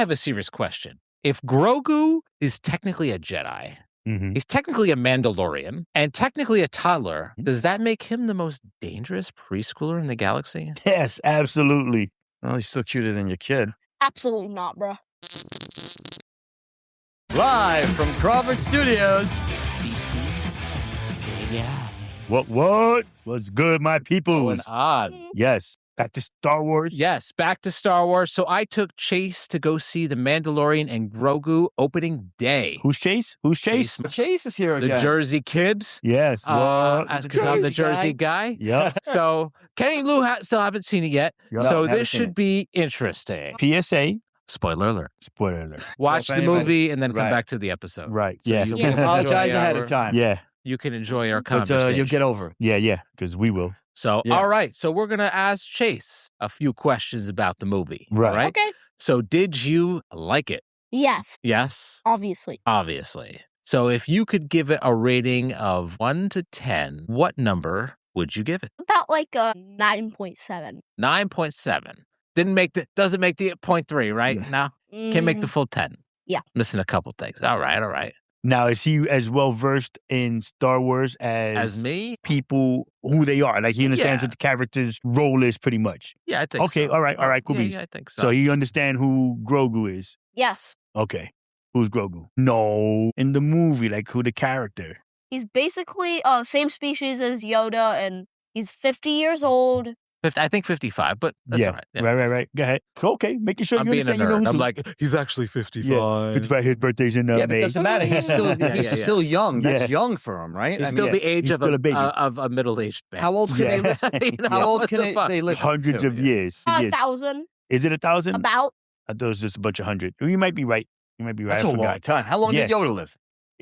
have a serious question. If Grogu is technically a Jedi, he's technically a Mandalorian, and technically a toddler, does that make him the most dangerous preschooler in the galaxy? Yes, absolutely. Well, he's still cuter than your kid. Absolutely not, bro. Live from Crawford Studios. Yeah. What? What's good, my people? Going on. Yes. Back to Star Wars. Yes, back to Star Wars. So I took Chase to go see the Mandalorian and Grogu opening day. Who's Chase? Chase is here again. The Jersey kid. Yes. Because I'm the Jersey guy. Yep. So Kenny and Lou still haven't seen it yet. Yep. So haven't this seen should it. be interesting. PSA. Spoiler alert. Spoiler alert. Watch So if the anybody- movie and then come Right. back to the episode. Right. So Yeah. you You can can apologize enjoy ahead our- of time. Yeah. You can enjoy our But conversation. you'll get over it. Yeah. Because we will. So, Yeah. all right. So we're going to ask Chase a few questions about the movie. Right. All right. Okay. So did you like it? Yes, Yes. obviously. Obviously. So if you could give it a rating of 1 to 10, what number would you give it? About like a 9.7. 9.7. Doesn't make the 0.3, right? No. Can't make the full 10. Yeah. Missing a couple things. All right. Now, is he as well versed in Star Wars As me? people who they are? Like he understands Yeah. what the character's role is pretty much. Yeah, I think Okay, so. all right, cool beans. Yeah, I think so. So he understand who Grogu is. Yes. Okay. Who's Grogu? No. In the movie, like who the character? He's basically same species as Yoda, and he's 50 years old. I think 55, but that's all right. Yeah. Right. Go ahead. Okay, making sure I'm you being a understand. You know nerd. who's I'm who. like, he's actually 55. Yeah, 55. His birthday's in Yeah, but it May. doesn't matter. He's still Yeah. still young. That's Yeah. young for him, right? He's I still mean, the age he's of still a baby. of a middle-aged man. how old can they live? You know, How old what can the fuck? they live? Hundreds to? of years. Yes. 1,000. Is it 1,000? About. I thought it was just a bunch of hundred. You might be right. That's I a forgot. long time. How long did Yeah. Yoda live?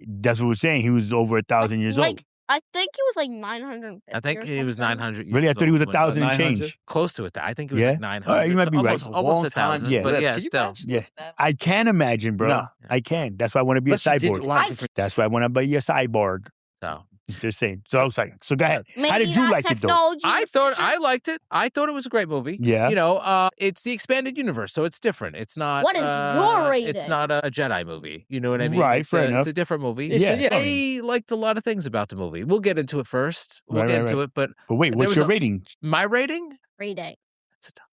That's what we're saying. He was over 1,000 years old. I think he was like 950. I think or he was something. 900 years Really? I thought he was old when- 1,000 and 900? change. Close to it. I think it was Yeah? like 900. All right, you might be right. almost, That's a almost long 1,000. time to But live. yeah, Can you still. imagine Yeah. that? I can imagine, bro. No. I can. That's why I want to be Plus, a you did cyborg. a lot of I- different- That's why I want to be a cyborg. So Just saying. So I was like, so go ahead. Maybe How did you that like it though? technology in I the thought future- I liked it. I thought it was a great movie. Yeah. You know, it's the expanded universe, so it's different. It's not. What is your rating? It's not a Jedi movie. You know what I mean? Right, It's fair enough. It's a different movie. Yeah. I liked a lot of things about the movie. We'll get into it first. We'll Right, get right, into it. But But wait, there what's was your a- rating? my rating, Rating.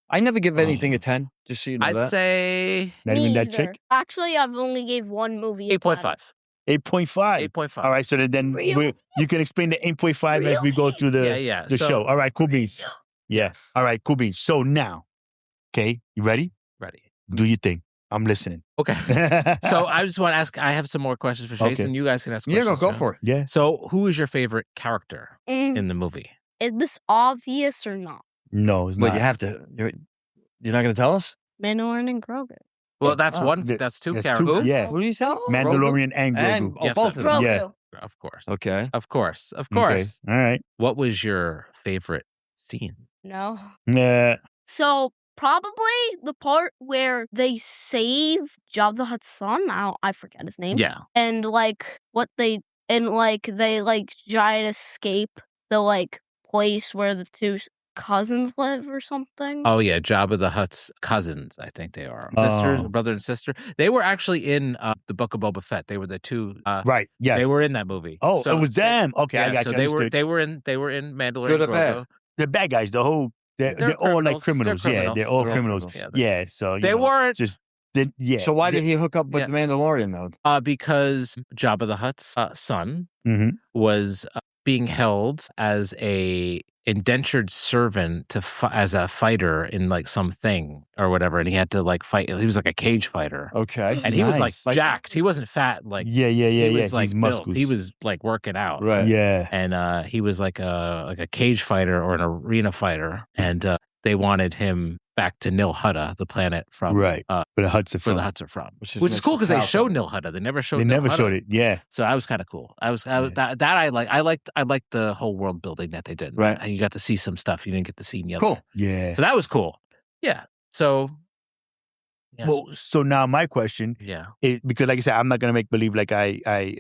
I never give anything Oh. a 10, just so you know I'd that. say Not Me even that either. chick? Actually, I've only gave one movie. a 8.5. 8.5. 8.5. All right, so then Really? you can explain the 8.5 as we go through the Yeah. the So- show. All right, cool beans. Yes. All right, cool beans. So now, okay, you ready? Ready. Do your thing. I'm listening. Okay. So I just want to ask. I have some more questions for Chase, Okay. and you guys can ask. Yeah, questions go too. for it. Yeah. So, who is your favorite character in the movie? Is this obvious or not? No, it's But not. you have to. You're not going to tell us? Mandalorian and Grogu. Well, that's Oh, one. th- That's two that's characters. two, yeah. Who do you say? Mandalorian and Grogu. And You have both to- of them. Grogu. Yeah. Of course. Okay. Of course. Of Okay. course. All right. What was your favorite scene? No. Nah. So probably the part where they save Jabba the Hutt's son. I forget his name. Yeah. And they try to escape the place where the two cousins live or something. Oh yeah, Jabba the Hutt's cousins. I think they are sisters, Oh. brother and sister. They were actually in the Book of Boba Fett. They were the two. Right. Yeah. They were in that movie. Oh, So- it was them. Okay, I yeah, got so you. they were Understood. they were in Mandalorian. Good or Grogu. bad? They're bad guys. They're all like criminals. They're Yeah, they're all criminals. criminals. Yeah, Yeah. So you They know, weren't just yeah. So why did he hook up with the Mandalorian, though? because Jabba the Hutt's son Mm-hmm. was being held as a indentured servant as a fighter in something or whatever, and he had to fight. He was like a cage fighter, Okay. and he was Nice. jacked. He wasn't fat. Yeah. he was He's built. muscles. He was working out, Right. Yeah. and he was like a cage fighter or an arena fighter, and they wanted him back to Nal Hutta, the planet from Right. Where the Huts are where from. the Hutts are from, Which which is next cool to because they Falcon. showed Nal Hutta. They never showed. They Nal never Hutta. showed it. Yeah. So that was kind of cool. I liked I liked the whole world building that they did. Right. And you got to see some stuff you didn't get to see in the other. Cool. Yeah. So that was cool. Yeah. So Yes. Well, so now my question Yeah. is, because like I said, I'm not going to make believe like I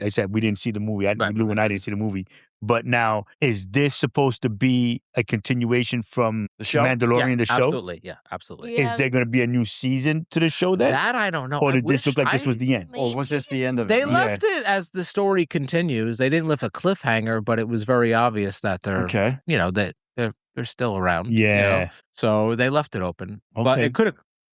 said we didn't see the movie. Lou and I didn't see the movie. But now, is this supposed to be a continuation from The show? Mandalorian, the show? Absolutely. Yeah, absolutely. Yeah. Is there going to be a new season to the show then? That I don't know. Or I did this look wish like this was the end? Or was this the end of They it? left it as the story continues. They didn't leave a cliffhanger, but it was very obvious that they're, Okay. that they're still around. Yeah. So they left it open, but Okay.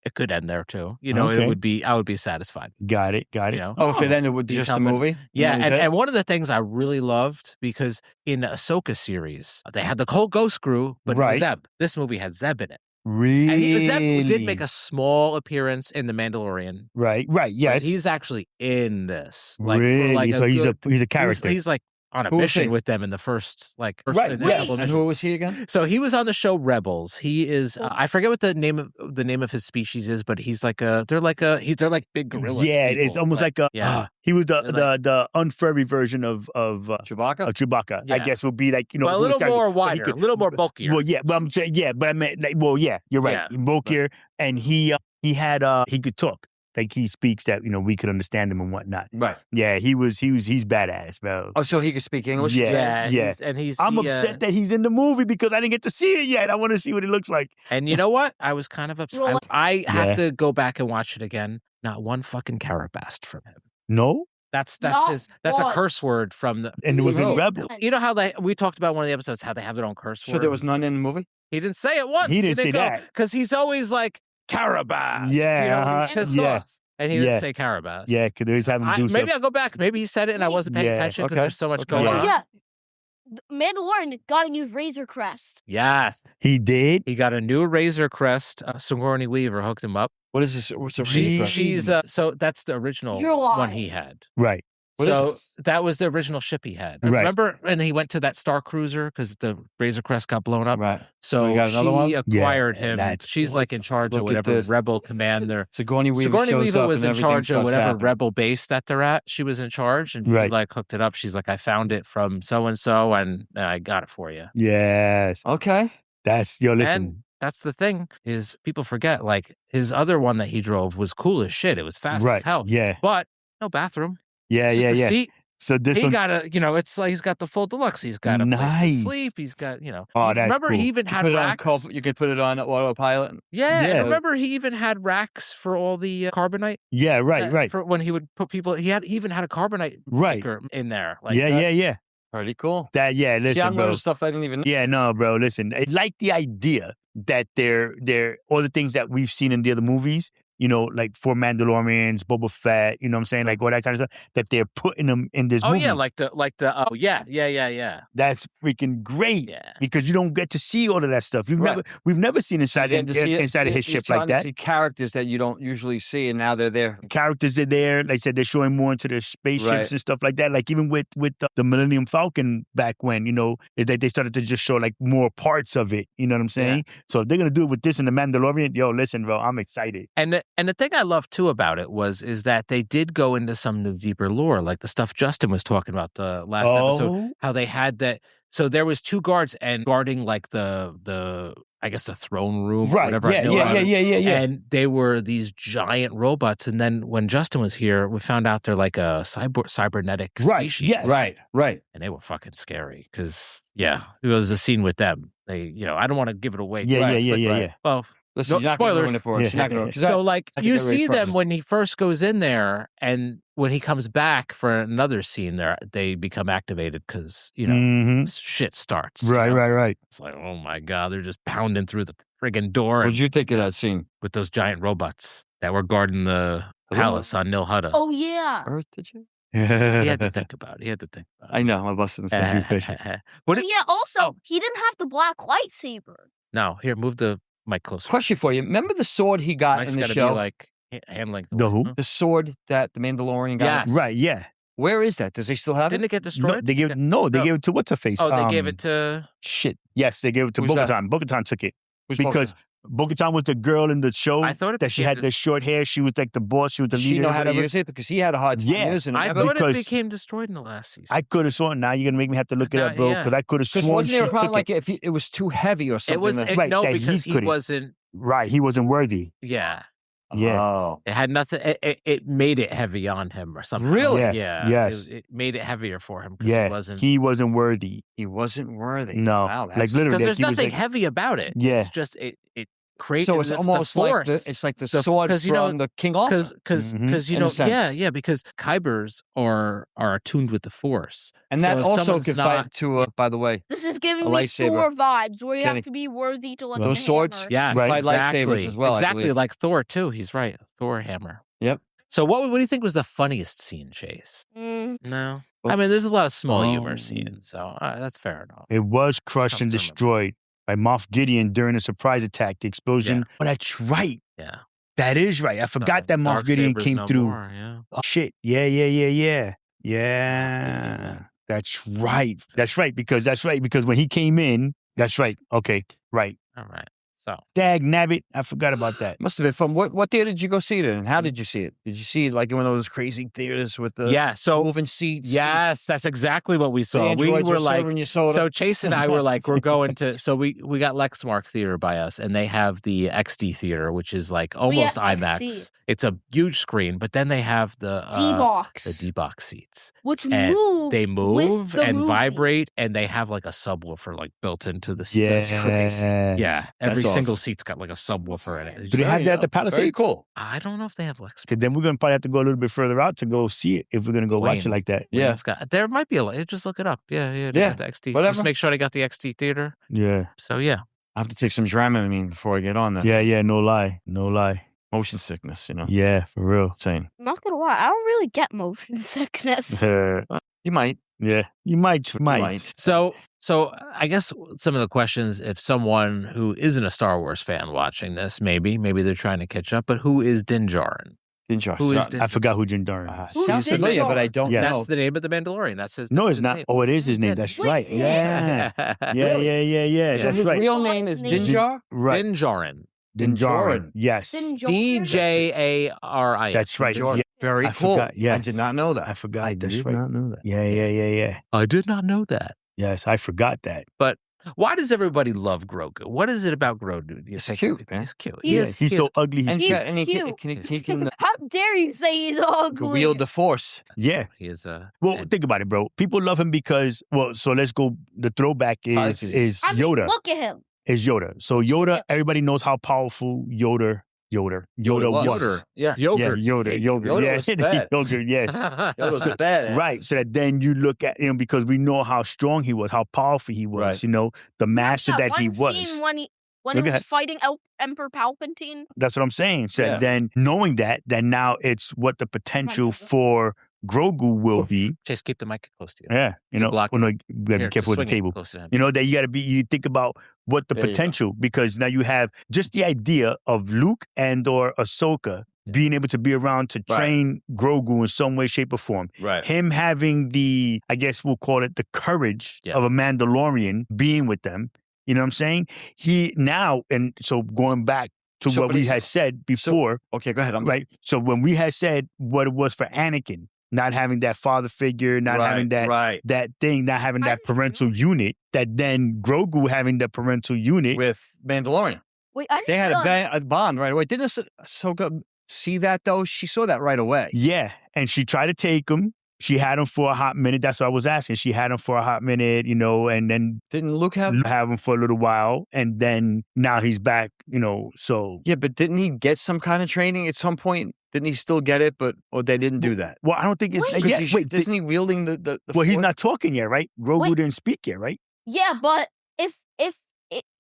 it could end there too. Okay. I would be satisfied. Got it. Oh, if it ended with He's just the helping. movie? Yeah, That was it? and one of the things I really loved, because in the Ahsoka series, they had the whole Ghost crew, but Right. Zeb. This movie had Zeb in it. Really? And Zeb did make a small appearance in The Mandalorian. Right. But Yes. he's actually in this. Really? So he's a character. He's like on a Who was mission he? with them in the first Right, in the yes. couple And missions. who was he again? So he was on the show Rebels. He is I forget what the name of his species is, but he's like they're like big gorillas. Yeah, it's almost like a. yeah. He was They're like- the unfurry version of Chewbacca? Chewbacca. I Yeah. guess would be like well, a who little this guy- more but he wider, could- a little more bulkier. Well, yeah, but I'm saying but I meant like yeah, you're right. Yeah. Bulkier, and he had he could talk. Like he speaks that we could understand him and whatnot. Right. Yeah, he's badass, bro. Oh, so he could speak English? Yeah. I'm upset that he's in the movie because I didn't get to see it yet. I want to see what it looks like. And you know what? I was kind of upset. Well, I have Yeah. to go back and watch it again. Not one fucking carabast from him. No, That's Not that's a one. curse word from the. and it was in No. Rebel. You know how we talked about one of the episodes how they have their own curse words. So there was none in the movie? He didn't say it once. He didn't say that. because he's always like Carabas. Yeah, he's pissed yeah. off. And he Yeah. didn't say Carabas. Yeah, because they was having to do maybe something. I'll go back. Maybe he said it and I wasn't paying Yeah. attention because Okay. there's so much Okay. going Yeah. on. Oh, yeah. Mandalorian gotta use Razor Crest. Yes. He did. He got a new Razor Crest. Sigourney Weaver hooked him up. What is this? What's a Gee. Razor? She's so that's the original You're lying. one he had. Right. What is So this? that was the original ship he had. Right. Remember? And he went to that Star Cruiser because the Razor Crest got blown up. Right. So we got another one? she acquired Yeah, him. that's She's like in charge of Look at whatever this. Rebel commander. Sigourney Weaver Sigourney shows Weaver up was and in everything charge of starts whatever happening. Rebel base that they're at. She was in charge, and Right. she like hooked it up. She's like, I found it from so and so, and I got it for you. Yes. Okay. That's listen. And that's the thing is people forget like his other one that he drove was cool as shit. It was fast Right. as hell. Yeah. But no bathroom. Yeah. Just Yeah. the Yeah. seat. So this He one. got it's like he's got the full deluxe. He's got a place to Nice. sleep. He's got, Oh, He- that's remember cool. he even had Put it on racks. you could put it on autopilot. Yeah, Yeah. and remember he even had racks for all the carbonite. Yeah. Right. Right. For when he would put people, he even had a carbonite Right. maker in there. Like Yeah. that. Yeah. Yeah. Pretty cool. That. Yeah. See, Listen, I'm bro. learning stuff I didn't even know. Yeah. No, bro. Listen. I like the idea that they're all the things that we've seen in the other movies. Like for Mandalorians, Boba Fett. You know what I'm saying? Like all that kind of stuff that they're putting them in this Oh movie. yeah, like the yeah. That's freaking great. Yeah. Because you don't get to see all of that stuff. Right. We've never seen inside You get to see it. inside of his You're ship like trying to that. see characters that you don't usually see, and now they're there. Characters are there. Like I said, they're showing more into the spaceships Right. and stuff like that. Like even with the Millennium Falcon back when, is that they started to just show like more parts of it. You know what I'm saying? So if they're gonna do it with this in the Mandalorian, yo, listen, bro, I'm excited. And the thing I love too about it is that they did go into some of the deeper lore, like the stuff Justin was talking about the last episode, how they had that. So there was two guards and guarding like the I guess the throne room, or Right. whatever. Yeah. And they were these giant robots. And then when Justin was here, we found out they're like a cybernetic Right, species. yes. Right. And they were fucking scary because, it was a scene with them. They, I don't want to give it away. Yeah, but- yeah. Well, Listen, No, you're not going to ruin spoilers. it for us. Yeah. You're not going to. so like I think you I read see them first. when he first goes in there, and when he comes back for another scene, they become activated because Mhm. shit starts. Right. It's like, oh my god, they're just pounding through the friggin' door What did you think of that scene? with those giant robots that were guarding the palace on Nal Hutta. Oh yeah. Earth, did you? He had to think about it. I know. I busted this one. What Oh, if, yeah. Also, he didn't have the black lightsaber. no, here, move the mic closer. Question for you. Remember the sword he got Mic's in the gotta show? be like hand length. The away, who? huh? The sword that the Mandalorian got? Yes. Right, yeah. Where is that? Does he still have Didn't it? it get No, destroyed? they gave it to what's her face? Oh, they gave it to. Shit. Yes, they gave it to Who's that? Bo-Katan. Bo-Katan took it. Who's Because Bo-Katan was the girl in the show I thought it that she became had the short hair. She was like the boss. She was the Does leader. she know or how to whatever. use it? Because he had a hard time Yeah. using it. I Remember? thought it because- became destroyed in the last season. I could have sworn. Now you're gonna make me have to look it up, bro. Yeah. Because I could have Because sworn wasn't she there a problem took like it. if it was too heavy or something? It was that- Right, no that he because he couldn't. wasn't. Right, he wasn't worthy. Yeah, Yeah. Oh. It had nothing. It made it heavy on him or something. Really? Yeah. Yes. It made it heavier for him because Yeah. He wasn't worthy. He wasn't worthy. No. Wow. Like literally. because there's he was nothing like, heavy about it. Yeah. It's just it created. So it's the almost like force. it's like the sword 'cause, you know, from the King Arthur. Because Mhm. you In know a sense. because Kybers are attuned with the force, And So that if also someone's could not- fight to, by the way, This is giving A me lightsaber. Thor vibes, where you Kenny. have to be worthy to lift Those the swords? hammer. Yeah, Right. Fight lightsabers exactly, as well, I exactly believe. like Thor too. He's right, Thor hammer. Yep. So what do you think was the funniest scene, Chase? Mm. No, Well- I mean there's a lot of small humor Oh. scenes, so that's fair enough. it was crushed and Tough to remember. destroyed by Moff Gideon during a surprise attack. The explosion. Oh, that's right. Yeah, That is right. I forgot that Moff Gideon Darksaber's came no through. more, yeah. Oh, shit. Yeah. That's right. That's right. Because when he came in, that's right. Okay. Right. All right. So Dag nabbit. I forgot about that. Must have been fun. What theater did you go see it in? And how did you see it? Did you see it like in one of those crazy theaters with the yeah, so moving seats? yes, that's exactly what we The saw. We androids were are like, serving you soda. so Chase and I were like, we're going to. So we got Lexmark Theater by us, and they have the XD Theater, which is like almost yeah, IMAX. XD. It's a huge screen, but then they have the D-box, the D-box seats. which And move. They with move the and movie. vibrate, and they have like a subwoofer like built into the seat. That's crazy. Yeah, every That's single awesome. seat's got like a subwoofer in it. Do they have that at the Palisades? Very cool. I don't know if they have Lex. So then we're going to probably have to go a little bit further out to go see it if we're going to go watch it Wayne. like that. Yeah. There might be just look it up. Yeah, they Yeah, got the XD. whatever. Just make sure they got the XD Theater. Yeah. So yeah. I have to take some Dramamine before I get on that. Yeah. No lie. Motion sickness, you know. Yeah, for real. Insane. I'm not gonna lie, I don't really get motion sickness. You might. Yeah. You might. So I guess some of the questions, if someone who isn't a Star Wars fan watching this, maybe they're trying to catch up, but who is Din Djarin? Din Djarin. Who is Din I forgot who Jin Darn is. Who's Sounds Din familiar, but I Djarin? don't Yeah. know. That's the name of the Mandalorian. That's his. No, that's it's his not. name. Oh, it is his name. Yeah. That's Wait, right. Yeah. Yeah. So That's his right. real name is Name. Din Djar? Right. Din Djarin. Din Djarin. Djarin. Yes. Din Djarin? DJARIN. That's right. Djarin. Yeah. Very I cool. forgot, yes. I did not know that. I forgot. I That's did right. not know that. Yeah. I did not know that. Yes, I forgot that. Why does everybody love Grogu? What is it about Grogu? He's cute, man. He's cute. He's so ugly. And He's he cute. he can How dare you say he's ugly? wield the force. Yeah. He is a. Well, think about it, bro. People love him because, so let's go. The throwback is Because I mean, Yoda. look at him. Is Yoda. So Yoda, everybody knows how powerful Yoda was. Yeah. Yogurt. Yeah, Yoda. Yoda yeah. was bad. Yogurt, yes. Yoda was So- bad. Right. So that then you look at him because we know how strong he was, how powerful he was, Right. the master that he one was. scene when he Look was ahead. fighting Emperor Palpatine. That's what I'm saying. So Yeah. then knowing that, then now it's what the potential for Grogu will be. Chase, keep the mic close to you. Yeah. block well, no, you gotta Here, be careful just with the swing it table. close to him. That you think about what the There you go. potential, because now you have just the idea of Luke and or Ahsoka being able to be around to Right. train Grogu in some way, shape, or form. Right. Him having the, I guess we'll call it the courage Yeah. of a Mandalorian being with them. You know what I'm saying? He now, and so going back to So, what but we he's- had said before, Okay, go ahead. right? So when we had said what it was for Anakin, not having that father figure, not having that right. that thing, not having that I parental agree. unit, that then Grogu having the parental unit. With Mandalorian. Wait, I They had realized- a bond right away. Didn't Ahsoka see that, though? She saw that right away. Yeah. And she tried to take him. She had him for a hot minute. That's what I was asking. She had him for a hot minute, and then Didn't Luke have... have him for a little while. And then now he's back, so. Yeah, but didn't he get some kind of training at some point? Didn't he still get it, or they didn't do that? Well, I don't think it's. Wait. Because Yeah, wait. isn't he wielding the Well, he's force? not talking yet, right? Grogu Wait. didn't speak yet, right? Yeah, but if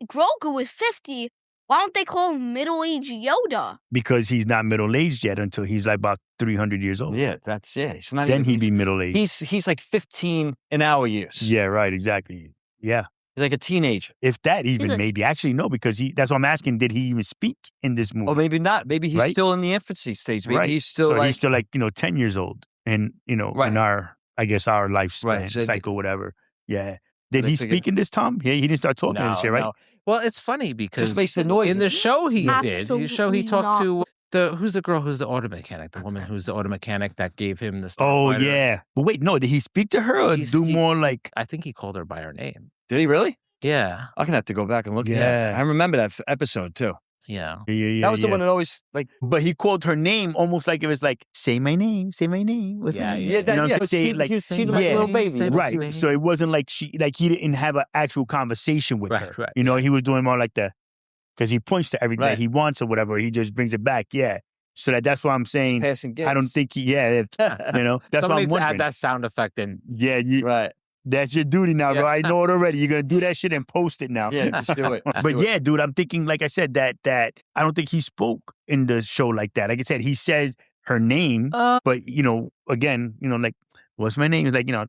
Grogu is 50, why don't they call him middle-aged Yoda? Because he's not middle-aged yet until he's like about 300 years old. Yeah, he's not Then even, he'd be middle-aged. he's like 15 in our years. Yeah, right, exactly. Yeah. He's like a teenager. If that even, it- maybe. Actually, no, because that's what I'm asking. Did he even speak in this movie? Or maybe not. Maybe he's Right. still in the infancy stage. Maybe Right. he's still so like... he's still like 10 years old, and Right. in our, I guess, our lifespan Right, so cycle, whatever. Yeah. Did they he figured- speak in this, Tom? Yeah, he didn't start talking and shit, right? No. Well, it's funny because just makes the noise. in the show he did. The show he Absolutely talked not. to who's the girl who's the auto mechanic, the woman who's the auto mechanic that gave him the Oh Starfighter. yeah, but wait, no, did he speak to her or do He- more like? I think he called her by her name. Did he really? Yeah. I'm going to have to go back and look at Yeah. that. I remember that episode, too. Yeah. That was the one that always like. But he called her name almost like it was like, say my name. What's my name? Yeah. You know what I'm saying? She was like a little baby, right? So it wasn't like he didn't have an actual conversation with her. Right. You know, he was doing more like because he points to everything that he wants or whatever. He just brings it back. Yeah. So that's why I'm saying. Passing gifts. I don't think you know, that's Somebody what I'm wondering. add that sound effect in. Yeah. Right. That's your duty now, bro. I know it already. You're gonna do that shit and post it now. Yeah, just do it. But yeah, dude, I'm thinking, like I said, that I don't think he spoke in the show like that. Like I said, he says her name, but you know, again, you know, like, what's my name? It's like, you know,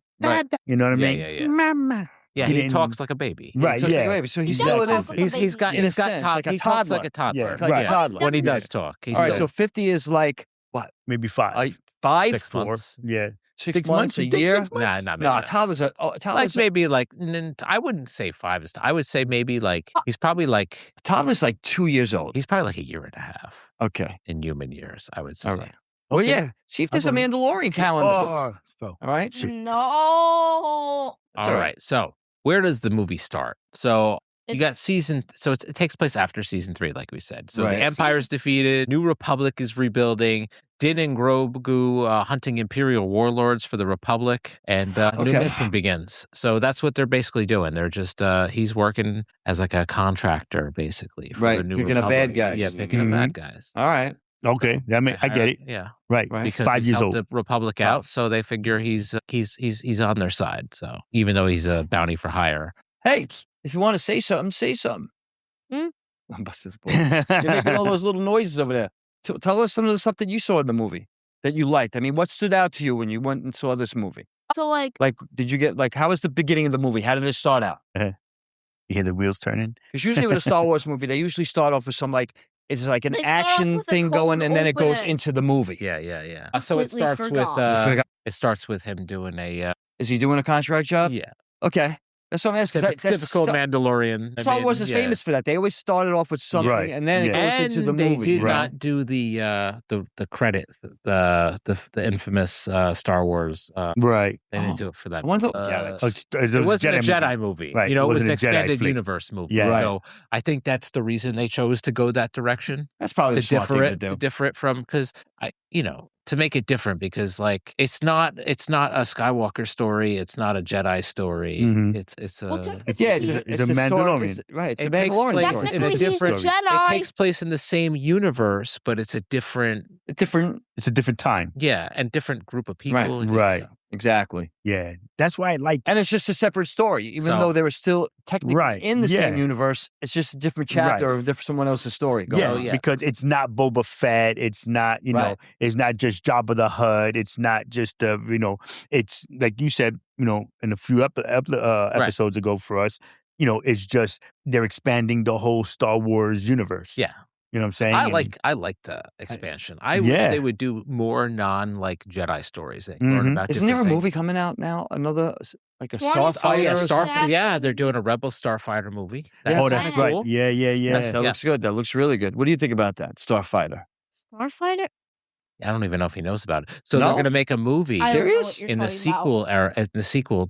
you know what I mean? Yeah. Mama. Yeah, he talks like a baby. Right. He talks yeah. like a baby. So he's He still an does talk infant. like a He's got baby. In a he sense, like a he talks like toddler. a toddler. Yeah, Like right. a toddler. When he does talk. He's All right, still so 50 is like what? Maybe 5. 5? 6 months. Yeah. 6 months, a You think year? 6 months? Nah, Toddlers are like maybe like I wouldn't say 5. I would say maybe like he's probably like toddler's like 2 years old. he's probably like a year and a half Okay. in human years. I would say. All right. Well, yeah. See if there's a Mandalorian calendar. So. All right. No. All all right. So where does the movie start? So you got season. So it takes place after season 3, like we said. So Right. the Empire's defeated. New Republic is rebuilding. Din and Grogu hunting Imperial warlords for the Republic, and new mission begins. So that's what they're basically doing. They're just he's working as like a contractor, basically. For the New Picking up Republic. bad guys. Yeah, picking up bad guys. All right. Okay. I get it. Yeah, Right. because 5 he's years helped old. the Republic out, so they figure he's on their side. So even though he's a bounty for hire. Hey, if you want to say something, say something. Hmm? I'm busting his balls. You're making all those little noises over there. Tell us some of the stuff that you saw in the movie that you liked. I mean, what stood out to you when you went and saw this movie? So like Did you get how was the beginning of the movie? How did it start out? You hear the wheels turning? Because usually with a Star Wars movie, they usually start off with some it's like an They start off action with a thing going, cold and then it goes opening. into the movie. Yeah. So it Completely starts forgot. with it starts with him doing a Is he doing a contract job? yeah. Okay, that's what I'm asking. 'cause Typical Mandalorian. Star Wars is famous for that. They always started off with something, Right. and then it goes into the they movie. did not do the credit, the infamous Star Wars. Right. They didn't do it for that. I wonder- It It wasn't a Jedi movie. Right. You know, it was an wasn't a Jedi expanded flick. universe movie. Yeah. So I think that's the reason they chose to go that direction. That's probably To the smart thing to do. differ it from, because to make it different, because like it's not a Skywalker story, it's not a Jedi story. Mhm. It's a Well, technically- It's a Mandalorian. Right, it's a It takes Mandalorian place story. in Technically, a he's a different Jedi. It takes place in the same universe, but it's a different It's a different time. and different group of people. Right. and Right. so- Exactly. Yeah. That's why I like And it's just a separate story, even So- though they were still technically Right, in the same yeah. universe. It's just a different chapter Right. of someone else's story. Go Yeah, on. yeah. because it's not Boba Fett. It's not, Right. it's not just Jabba the Hutt. It's not just, it's like you said, in a few episodes ago for us, it's just they're expanding the whole Star Wars universe. Yeah. You know what I'm saying? I like the expansion. I wish Yeah. they would do more Jedi stories. They Mhm. learn about Isn't there a different movie things. coming out now? Another like a 20 Starfighter? Oh yeah, or something? Starfighter. Yeah, they're doing a Rebel Starfighter movie. Yeah. Oh, kinda that's right. cool. Yeah. Yes, that Yeah. looks good. That looks really good. What do you think about that? Starfighter. Starfighter? I don't even know if he knows about it. So No? they're going to make a movie I don't know Serious? what you're in the talking sequel era.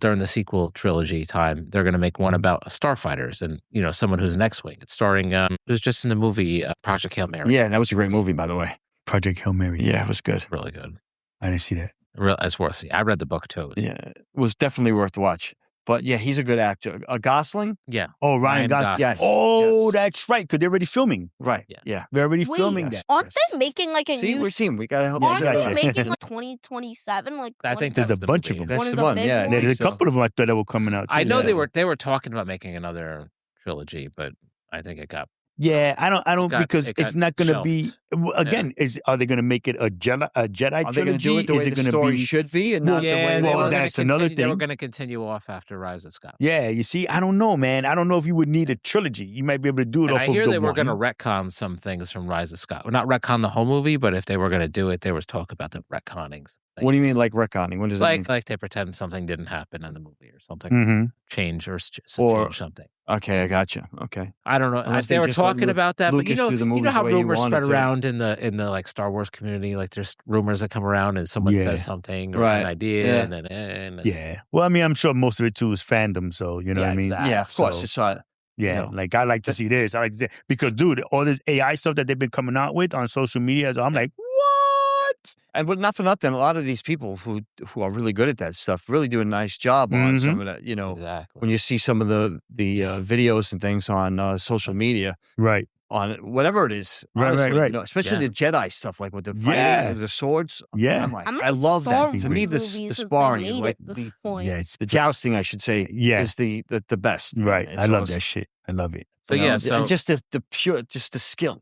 During the sequel trilogy time, they're going to make one about starfighters and someone who's an X-wing. It's starring it was just in the movie Project Hail Mary. Yeah, that was a great movie, by the way. Project Hail Mary. Yeah, it was good. Really good. I didn't see that. It's worth seeing. I read the book too. Yeah, it was definitely worth to watch. But yeah, he's a good actor. Gosling? Yeah. Oh, Ryan Ryan Gosling. Gosling. Yes. Oh, yes. that's right. Because they're already filming. Right. Yeah. Yeah. They're already Wait, filming yes. that. Aren't they making like a See, new? we're a team. We got to help Yeah, each Aren't other gotcha. they out. making like 2027? Like I think There's that's a the bunch of movie. them. That's One the of the one. big Yeah. ones? There's a so. couple of them I thought that were coming out. Too. I know Yeah. they were talking about making another trilogy, but I think it got Yeah, I don't got- because it got it's not going to be again. Are they going to make it a Jedi Are they going to trilogy? do it the way Is it the going to story be? should be and not the way they well, want that's it? another They were thing. going to continue off after Rise of Skywalker. Yeah, you see, I don't know, man. I don't know if you would need a trilogy. You might be able to do it And off I of hear the they were one. going to retcon some things from Rise of Skywalker. Not retcon the whole movie, but if they were going to do it, there was talk about the retconning. What do you mean, like retconning? What does that mean? Like they pretend something didn't happen in the movie or something, Mm-hmm. change or Or- change something. Okay, I got you. Okay. I don't know. Unless They they were just let talking about that, but Lucas do the you movies know how the way he rumors wanted spread to. around in the like Star Wars community. Like there's rumors that come around and someone Yeah. says something or Right. an idea, Yeah. and Yeah. Well, I mean, I'm sure most of it too is fandom. So you know Yeah, what I mean. exactly. Yeah, of course. So- It's Yeah, like I like to see this. I like to see because, dude, all this AI stuff that they've been coming out with on social media, I'm like, what? And but not for nothing, a lot of these people who are really good at that stuff really do a nice job on some of that. You know, Exactly. when you see some of the videos and things on social media, Right. on whatever it is, Right, honestly, right. you know, especially the Jedi stuff, like with the fighting, Yeah. the swords. Yeah. I'm like, How many I love Star that. To Wars me, the movies have they sparring is made like at this point? Yeah, it's the jousting, I should say, Yeah. is the best. right. It's I love awesome. that shit. I love it. So You know? yeah, so and just the pure, just the skill,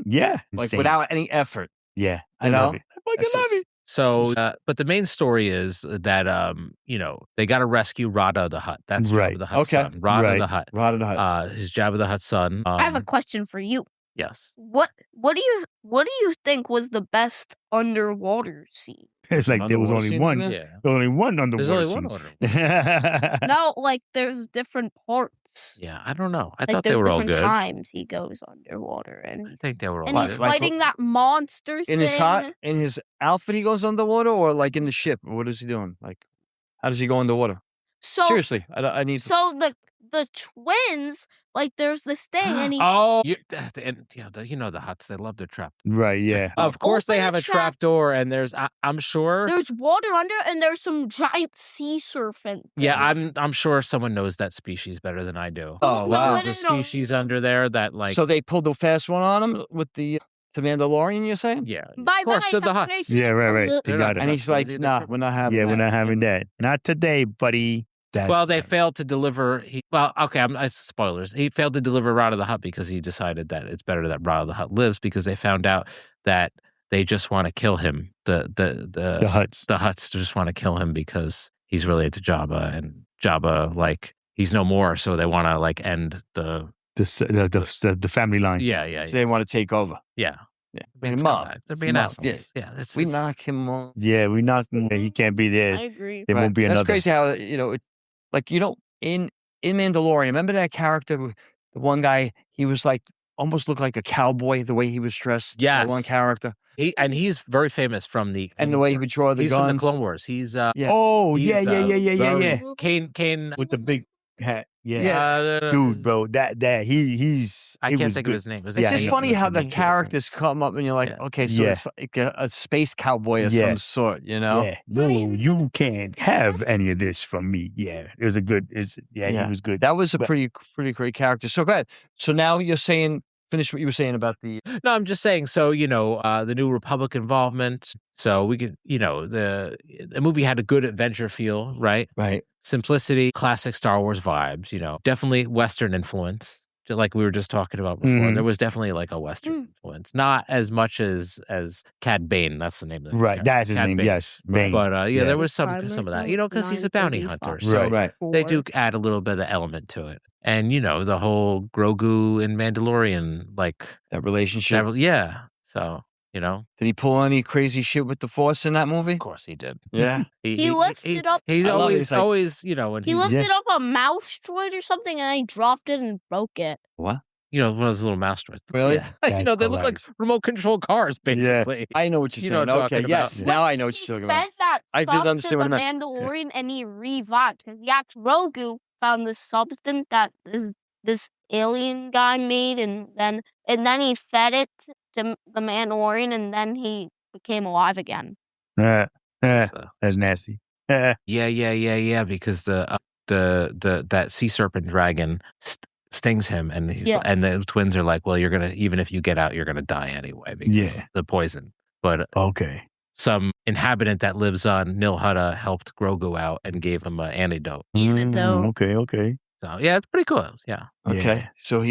Yeah. like Insane. without any effort. Yeah. I You love know? it. I fucking That's love just- it. So, but the main story is that you know, they got to rescue Rada the Hutt. That's Right. Jabba the Hutt's Okay. son. Rada Right. the Hutt. Rada the Hutt. His Jabba the Hutt's son. I have a question for you. Yes. What do you think was the best underwater scene? It's like there was Underwater only scene one. in Yeah. Only one underwater There's only one scene. order. No, like there's different parts. Yeah, I don't know. I Like thought they there's were all different good. times he goes underwater I and think they were all and he's good. Like- fighting that monster In thing. his outfit, he goes underwater, or like in the ship, or what is he doing? Like, how does he go underwater? So Seriously, I need. so the twins, like there's this thing and he Oh, you know the Hutts. They love their trap. Right. Yeah. Of course, they open have the a trap door, and there's I'm sure. there's water under and there's some giant sea serpent. Yeah, thing. I'm sure someone knows that species better than I do. Oh, wow. There's a No, species under there that like. So they pulled the fast one on him with the Mandalorian. You're saying? yeah, Bye of course, bye, to the Captain Hutts. Yeah. Right. They They're got not it. And he's like, "Nah, we're not having. Yeah. that. We're not having that. Not today, buddy. Well, they failed to deliver. It's spoilers. He failed to deliver Rada the Hutt because he decided that it's better that Rada the Hutt lives because they found out that they just want to kill him. The Hutts. The Hutts just want to kill him because he's related to Jabba, and Jabba like he's no more, so they want to like end the The family line. yeah. So they want to take over. Yeah. Yeah. Being Him up. scumbags. They're being Him up, assholes. yes. Yeah. It's, We it's- knock him off. Yeah. We not. He can't be there. I agree. There won't be That's another. crazy how like in Mandalorian. Remember that character, the one guy? He was like almost looked like a cowboy the way he was dressed. Yes. That one character, He's very famous from the and the Clone way he would Wars. draw the He's from the guns. Clone Wars. He's Yeah. Oh He's, yeah. very- Kane. With the big hat. Yeah. Yeah. Dude, bro, that he's. I he can't was think good. of his name. It's Yeah, just yeah. funny how the Name. characters come up, and you're like, Yeah. okay, so Yeah. it's like a space cowboy of Yeah. some sort, you know? Yeah, no, you can't have any of this from me. Yeah, it was a good. He was good. That was a But- pretty great character. So go ahead. So now you're saying, finish what you were saying about the. No, I'm just saying. So the New Republic involvement. So we could, the movie had a good adventure feel, right? Right. Simplicity, classic Star Wars vibes. Definitely Western influence, like we were just talking about before. Mhm. There was definitely like a Western influence, not as much as Cad Bane. That's the name of the Right, that's his Cad name. Bane. Yes, Bane. But Yeah. there was some Timer of that, goes because he's a bounty 9:35. hunter. So Right. they do add a little bit of element to it. And, the whole Grogu and Mandalorian, like, That relationship. yeah. So, Did he pull any crazy shit with the Force in that movie? of course he did. Yeah. He lifted up He's I love it. always, It's like- always, when He he's, lifted up a mouse droid or something and he dropped it and broke it. What? one of those little mouse droids. Really? Yeah. That's They look like hilarious. remote control cars, basically. I know what you're You know saying. what I'm Okay. talking Yes. about. Now I know what you're talking about. He that I did stuff understand to what the it meant. Mandalorian and he revived because Grogu found this substance that this alien guy made and then he fed it to the Mandalorian and then he became alive again. So, That's nasty. yeah. Because that sea serpent dragon stings him, and and the twins are like, well, you're gonna, even if you get out, you're gonna die anyway because the poison. But Okay. some inhabitant that lives on Nal Hutta helped Grogu out and gave him an antidote. Antidote. Okay. So yeah, it's pretty cool. Yeah. Okay. Yeah. So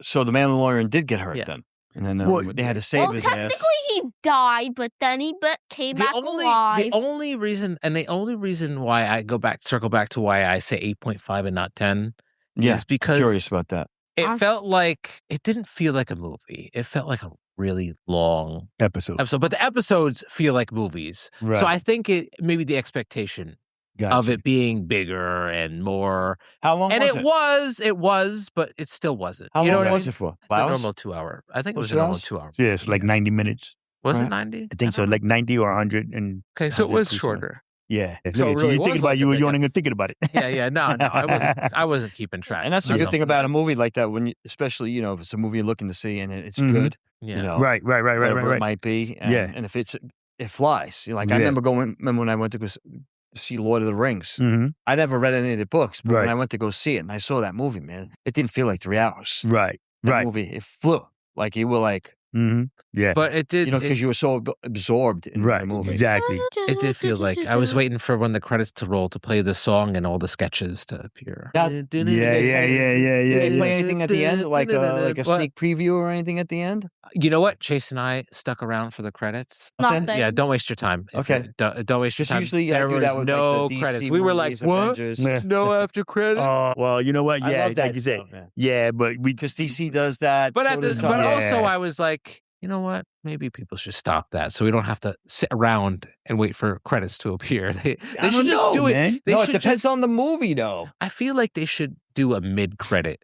so the Mandalorian did get hurt Yeah. then. And then Well, they had to save his technically ass. he died, but then he came back alive. The only reason why I circle back to why I say 8.5 and not 10 Yeah. is because Curious about that. it felt like, it didn't feel like a movie. It felt like a really long Episode. episode, but the episodes feel like movies. Right. So I think maybe the expectation Gotcha. of it being bigger and more, How long and was it was, but it still wasn't. How you know long what I was mean? it for? It's a 5 hours? normal 2 hour. I think it Was was it a normal 2 2 hours. Yeah, it's like 90 minutes. Was it Right. 90? I think so, like 90 or 100. And Okay, so it was 100%. shorter. Yeah. So it really you're thinking was about like you a were big yawning and thinking about it. Yeah. No, I wasn't keeping track. And that's the you good know? thing about a movie like that, when especially if it's a movie you're looking to see and it's Mhm. good, Yeah. Right. whatever it might be, and, Yeah. and if it flies. Like I Yeah. remember when I went to go see Lord of the Rings. Mm-hmm. I never read any of the books, but when Right. I went to go see it and I saw that movie, man, it didn't feel like 3 hours. Right. That Right. movie, it flew. Like you were like, Mm-hmm. Yeah. But it did. because you were so absorbed in Right. the movie. Exactly. It did feel like I was waiting for when the credits to roll to play the song and all the sketches to appear. Yeah. Did they play anything at the end, like a sneak preview or anything at the end? You know what? Chase and I stuck around for the credits. Nothing? Nothing. Yeah, don't waste your time. Okay. Don't waste your Just time. usually I There do that was with no like the DC credits. We were like, movies, what? Avengers. Yeah. No after credits. Oh, well, you know what? I Yeah, love that like you said. stuff, man. Yeah, but we Because DC does that. But so at the, does but Yeah. also I was like, you know what? Maybe people should stop that, so we don't have to sit around and wait for credits to appear. They I should don't just know, do it. man. They No, it should depends just- on the movie, though. I feel like they should do a mid-credit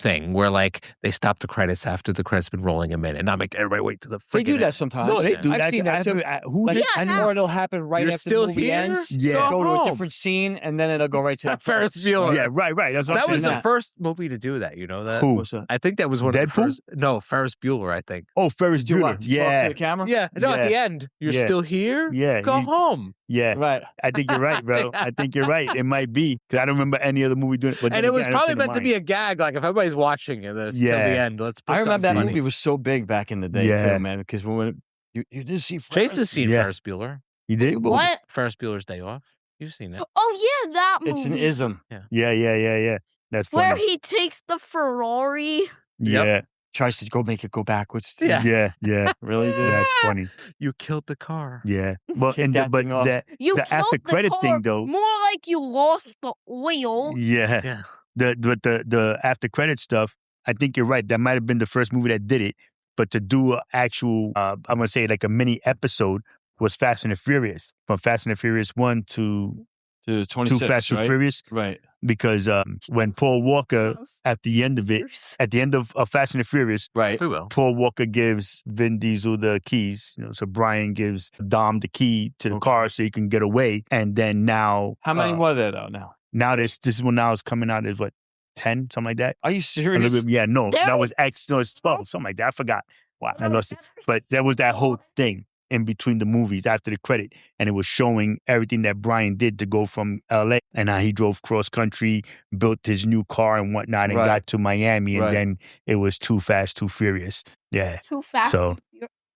thing where like they stop the credits after the credits been rolling a minute, and not make everybody wait to the. They do freaking that sometimes. No, they do. I've that. seen that too. Who Like, did? Yeah, or it'll happen right You're after still the movie here? ends. Yeah. Go to home. a different scene, and then it'll go right to the Ferris credits. Bueller. Yeah, right. That's what That I'm was saying. the first movie to do that. You know that? Who? What's that? I think that was one of the Deadpool? first. No, Ferris Bueller. I think. Oh, Ferris Do Bueller. what? To talk to Yeah, the camera? Yeah. No, at Yeah. the end, you're Yeah. still here. yeah, Go home. yeah. Right. I think you're right, bro. I think you're right. It might be because I don't remember any other movie doing it. But And it was probably meant to be a gag. Like if everybody's watching it, it's till the Yeah. end. Let's. Put I remember that something movie funny. was so big back in the day, Yeah. too, man. Because when you did see Chase Ferris, has seen Yeah. Ferris Bueller. You did? What? Ferris Bueller's Day Off. You've seen it. Oh yeah, that movie. It's an ism. Yeah. That's where funny. he takes the Ferrari. Yeah, Tries to make it go backwards. Yeah. yeah. Really, dude? That's funny. You killed the car. Yeah. Well, Kick and that but thing off. that You the killed after the credit car, thing though. more like you lost the oil. Yeah. Yeah. The after credit stuff. I think you're right. That might have been the first movie that did it. But to do an actual, I'm gonna say like a mini episode was Fast and the Furious, from Fast and the Furious 1 to To 26, Fast and right? Furious, Right. because when Paul Walker at the end of it, at the end of Fast and the Furious, Right. We will. Paul Walker gives Vin Diesel the keys. So Brian gives Dom the key to the Okay. car so he can get away. And then now, How many were there, though, now? now this one now is coming out is what, 10, something like that. Are you A serious? little bit, yeah, no, There that was- was no, it's 12, something like that. I forgot. Wow, I lost it. But there was that whole thing in between the movies after the credit, and it was showing everything that Brian did to go from LA and how he drove cross country, built his new car and whatnot, and Right. got to Miami, and Right. then it was Too Fast, Too Furious. Yeah, Too fast. So-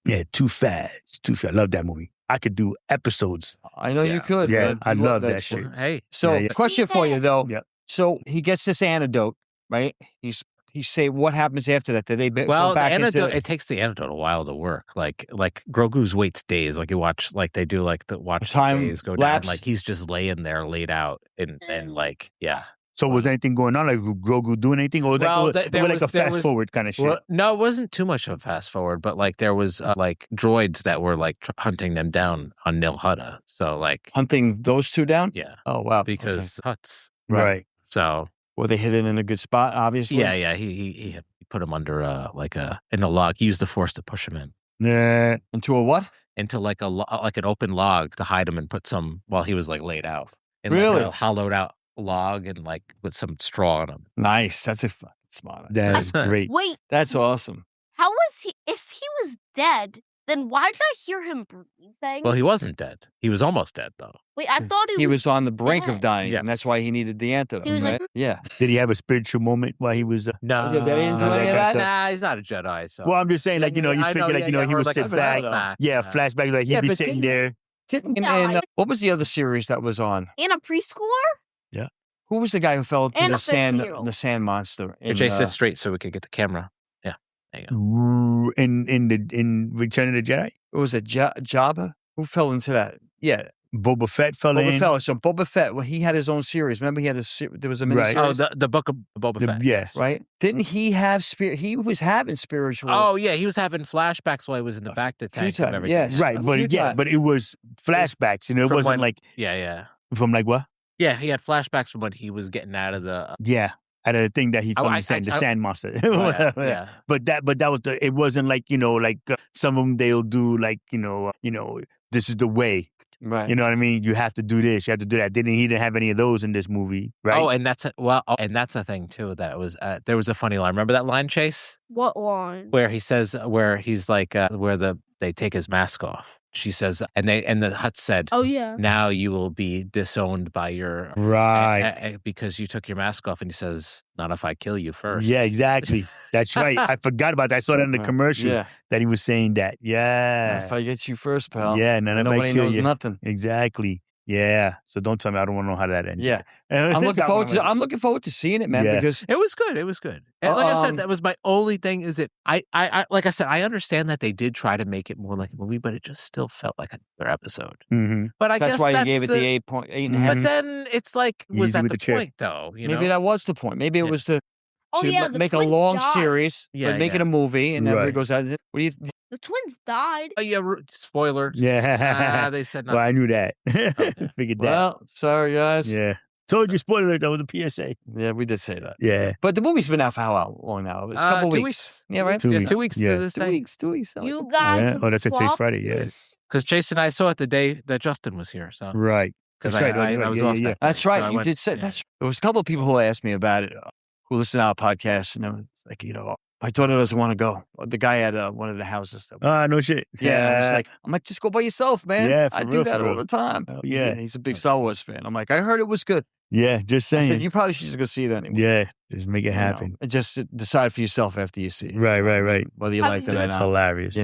yeah, Too Fast, Too Fast. I love that movie. I could do episodes. I know Yeah. you could. Yeah, man. I You love that shit. Hey, So, Yeah, yeah. question for you, though. Yeah. So, he gets this antidote, right? He say, what happens after that? Did they well, go the back antidote. into... It takes the antidote a while to work. Like Grogu's waits days. Like you watch, like they do, like the watch the Time days go lapse. down. Like he's just laying there, laid out, and like yeah. So was anything going on? Like Grogu doing anything, or was Well, that there like was- a there fast was- forward kind of shit? Well, no, it wasn't too much of a fast forward, but like there was like droids that were like hunting them down on Nal Hutta. So like Hunting those two down? yeah, Oh, wow. because Huts. right. So Well, they hit it in a good spot, obviously. yeah, he put him under in a log. He used the force to push him in Yeah. Into a what? into like like an open log to hide him and put some while he was like laid out. In Really? like a hollowed out log and like with some straw on him. Nice. That's a fucking smart idea. That is great. Wait, That's awesome. how was he? If he was dead, then why did I hear him breathing? Well, he wasn't dead. He was almost dead though. Wait, I thought He was on the brink of dead. dying, and that's Yes. why he needed the antidote, He was right? like- Yeah. Did he have a spiritual moment while he was? No, They didn't do any of that? Nah, he's not a Jedi. So Well, I'm just saying, like, you I figure, like, yeah, he or would like sit a back. flashback. Yeah, flashback. Like he'd Yeah, be but sitting didn't- there. Yeah, What was the other series that was on? in a preschooler? Who was the guy who fell into And the a sand, 50-year-old. the sand monster? Here, Jay, sit straight so we could get the camera. Yeah, there you go. In Return of the Jedi, What was it, Jabba? Who fell into that? Yeah, Boba Fett fell Boba in. Fett. So Boba Fett, well, he had his own series. Remember, he had there was a mini Right. Oh, series, the book of Boba Fett. Yes. right? Didn't he have spirit? He was having spiritual. Oh yeah, he was having flashbacks while he was in the back to tank times, of everything. yes. Right, A but few times. but it was flashbacks, and it From wasn't when- like Yeah. from like what? Yeah, he had flashbacks from when he was getting out of the. Yeah, out of the thing that he I- from I- the I- sand monster. yeah. But that was it wasn't like like some of them they'll do like this is the way. Right. You know what I mean? You have to do this. You have to do that. He didn't have any of those in this movie, right? Oh, and that's a thing too. That it was there was a funny line. Remember that line, Chase? What line? Where he says, where he's like, they take his mask off. She says, and the Hutt said, Oh yeah. now you will be disowned by your right because you took your mask off. And he says, not if I kill you first. Yeah, exactly. That's right. I forgot about that. I saw that in the commercial that he was saying that. Yeah. If I get you first, pal. Yeah, nobody knows nothing. Exactly. Yeah. So don't tell me I don't want to know how that ends. Yeah. I'm looking forward to seeing it, man, because it was good. It was good. And like I said, that was my only thing is that I like I said, I understand that they did try to make it more like a movie, but it just still felt like another episode. Mm-hmm. But I guess that's why you gave it the 8.5. But then it's like, was that the point though? Maybe that was the point. Maybe it was to make a twins long died. series, but make it a movie, and everybody goes out. What do you? The twins died. Oh yeah, spoilers. Yeah. They said nothing. Well, I knew that. Figured that. Well, sorry guys. Yeah. Told you, spoiler alert, that was a PSA. Yeah, we did say that. Yeah. But the movie's been out for how long now? It's a couple 2 weeks. Yeah, right? 2 weeks. 2 weeks to this day. 2 weeks. You guys. Oh, that's today's Friday, yeah. Because Chase and I saw it the day that Justin was here. So right. Because I was off that. That's right. So You did say that's. There was a couple of people who asked me about it, who listen to our podcast, and I was like, my daughter doesn't want to go. The guy at one of the houses. No shit. Yeah. I'm like, just go by yourself, man. Yeah, I do that all the time. Oh, yeah. He's a big Star Wars fan. I'm like, I heard it was good. Yeah, just saying. I said, you probably should just go see it anyway. Yeah, just make it happen. And just decide for yourself after you see it. Right. Whether you like it or not. That's hilarious.